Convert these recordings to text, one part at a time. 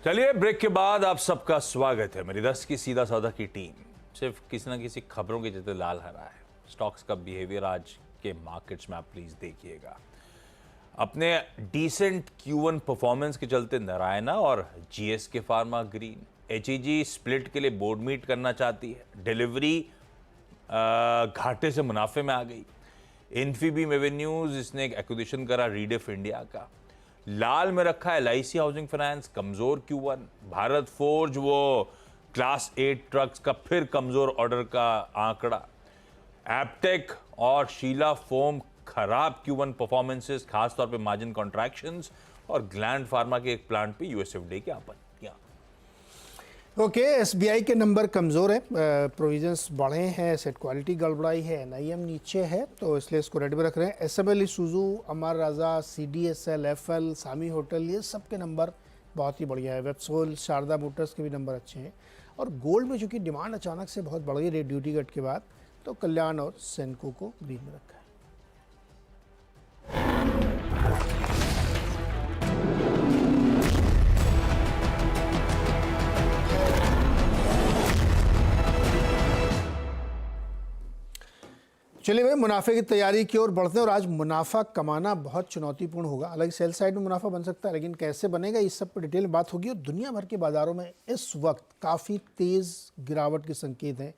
चलिए ब्रेक के बाद आप सबका स्वागत है। मेरी 10 की सीधा सौदा की टीम सिर्फ किसी ना किसी खबरों के चलते लाल हरा है। स्टॉक्स का बिहेवियर आज के मार्केट्स में आप प्लीज देखिएगा। अपने डिसेंट Q1 परफॉर्मेंस के चलते नारायणा और GSK pharma green. HEG split के लिए बोर्ड मीट करना चाहती है। डिलीवरी घाटे से मुनाफे में आ गई। इन्फीबीम एवेन्यूज, इसने एक एक्विजिशन करा रीडिफ इंडिया का। लाल में रखा है LIC हाउसिंग फाइनेंस, कमजोर Q1। भारत फोर्ज, वो क्लास 8 ट्रक्स का फिर कमजोर ऑर्डर का आंकड़ा। एप्टेक और शीला फोम खराब Q1 परफॉर्मेंसेस, खासतौर पे मार्जिन कॉन्ट्रैक्शंस। और ग्लैंड फार्मा के एक प्लांट पे यूएसएफडीए की आपत्तियां। ओके, SBI के नंबर कमज़ोर है, प्रोविजंस बढ़े हैं, एसेट क्वालिटी गड़बड़ाई है, NIM नीचे है, तो इसलिए इसको रेड में रख रहे हैं। SML, ईसुजू, अमर राजा, CDSL, FL, सामी होटल, ये सब के नंबर बहुत ही बढ़िया है। वेबसोल, शारदा मोटर्स के भी नंबर अच्छे हैं। और गोल्ड में चूंकि डिमांड अचानक से बहुत बढ़ गई रेट ड्यूटी कट के बाद, तो कल्याण और सेनको को ग्रीन में रखा है। चलिए भाई, मुनाफे की तैयारी की ओर बढ़ते हैं। और आज मुनाफा कमाना बहुत चुनौतीपूर्ण होगा। हालांकि सेल साइड में मुनाफा बन सकता है, लेकिन कैसे बनेगा इस सब पर डिटेल में बात होगी। और दुनिया भर के बाजारों में इस वक्त काफ़ी तेज़ गिरावट के संकेत हैं।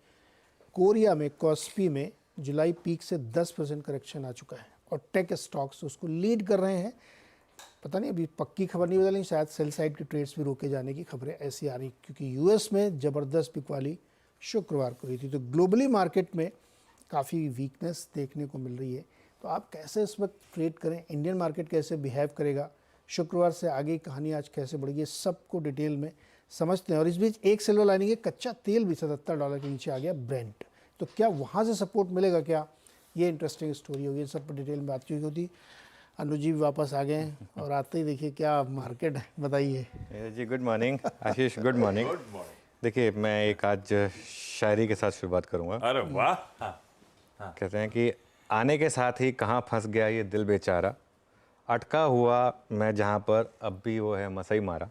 कोरिया में कॉस्पी में जुलाई पीक से 10% करेक्शन आ चुका है और टेक स्टॉक्स उसको लीड कर रहे हैं। पता नहीं, अभी पक्की खबर नहीं बदली, शायद सेल साइड के ट्रेड्स भी रोके जाने की खबरें ऐसी आ रही, क्योंकि US में ज़बरदस्त बिकवाली शुक्रवार को हुई थी। तो ग्लोबली मार्केट में काफ़ी वीकनेस देखने को मिल रही है। तो आप कैसे इस वक्त ट्रेड करें, इंडियन मार्केट कैसे बिहेव करेगा, शुक्रवार से आगे कहानी आज कैसे बढ़ेगी, सबको डिटेल में समझते हैं। और इस बीच एक सिल्वर लाइनिंग है, कच्चा तेल भी $77 के नीचे आ गया, ब्रेंट। तो क्या वहाँ से सपोर्ट मिलेगा क्या, ये इंटरेस्टिंग स्टोरी होगी। इन सब पर डिटेल में बात की होती। अनुज जी भी वापस आ गए हैं और आते ही देखिए क्या मार्केट है, बताइए जी। गुड मॉर्निंग आशीष, गुड मॉर्निंग। देखिए, मैं एक आज शायरी के साथ शुरुआत करूँगा। अरे वाह। कहते हैं कि आने के साथ ही कहाँ फंस गया ये दिल बेचारा, अटका हुआ मैं जहाँ पर अब भी वो है मसई मारा,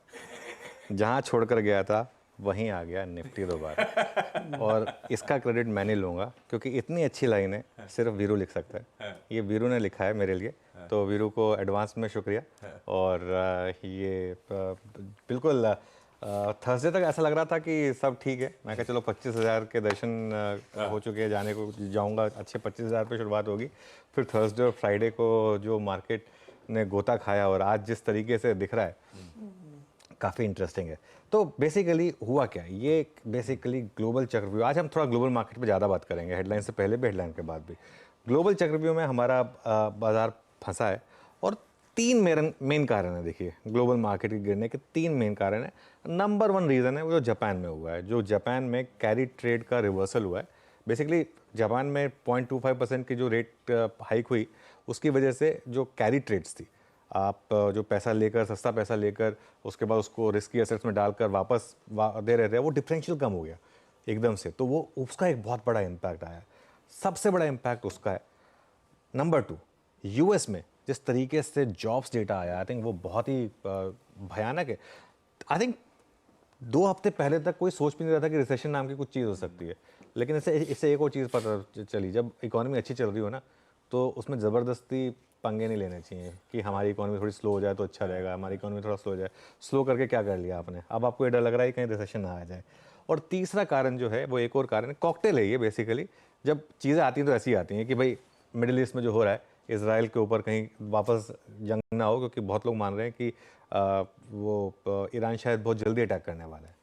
जहाँ छोड़कर गया था वहीं आ गया निफ्टी दोबारा। और इसका क्रेडिट मैं नहीं लूँगा, क्योंकि इतनी अच्छी लाइन है सिर्फ वीरू लिख सकता है। ये वीरू ने लिखा है मेरे लिए, तो वीरू को एडवांस में शुक्रिया। और ये बिल्कुल थर्सडे तक ऐसा लग रहा था कि सब ठीक है। मैं कहा चलो 25,000 के दर्शन हो चुके हैं, जाने को जाऊंगा, अच्छे 25,000 पे शुरुआत होगी। फिर थर्सडे और फ्राइडे को जो मार्केट ने गोता खाया और आज जिस तरीके से दिख रहा है, काफ़ी इंटरेस्टिंग है। तो बेसिकली हुआ क्या, ये बेसिकली ग्लोबल चक्रव्यूह। आज हम थोड़ा ग्लोबल मार्केट पे ज़्यादा बात करेंगे, हेडलाइन से पहले भी, हेडलाइन के बाद भी। ग्लोबल चक्रव्यूह में हमारा बाजार फंसा है और 3 मेन कारण है। देखिए, ग्लोबल मार्केट के गिरने के 3 मेन कारण है। नंबर 1 रीज़न है वो जो जापान में हुआ है, जो जापान में कैरी ट्रेड का रिवर्सल हुआ है। बेसिकली जापान में 0.25% की जो रेट हाइक हुई, उसकी वजह से जो कैरी ट्रेड्स थी, आप जो पैसा लेकर, सस्ता पैसा लेकर उसके बाद उसको रिस्की एसेट्स में डालकर वापस दे रहे थे, वो डिफरेंशियल कम हो गया एकदम से। तो वो उसका एक बहुत बड़ा इम्पैक्ट आया, सबसे बड़ा इम्पैक्ट उसका है। नंबर 2, US में जिस तरीके से जॉब्स डेटा आया, आई थिंक वो बहुत ही भयानक है। आई थिंक 2 हफ्ते पहले तक कोई सोच भी नहीं रहा था कि रिसेशन नाम की कुछ चीज़ हो सकती है। लेकिन इससे एक और चीज़ पता चली, जब इकोनॉमी अच्छी चल रही हो ना, तो उसमें ज़बरदस्ती पंगे नहीं लेने चाहिए कि हमारी इकोनॉमी थोड़ी स्लो हो जाए तो अच्छा रहेगा, हमारी इकोनॉमी थोड़ा स्लो हो जाए। स्लो करके क्या कर लिया आपने, अब आपको ये डर लग रहा है कि कहीं रिसेशन ना आ जाए। और तीसरा कारण जो है वो एक और कारण है, कॉकटेल है ये बेसिकली। जब चीज़ें आती हैं तो ऐसी आती हैं कि भाई मिडिल ईस्ट में जो हो रहा है, इसराइल के ऊपर कहीं वापस जंग ना हो, क्योंकि बहुत लोग मान रहे हैं कि वो ईरान शायद बहुत जल्दी अटैक करने वाला है।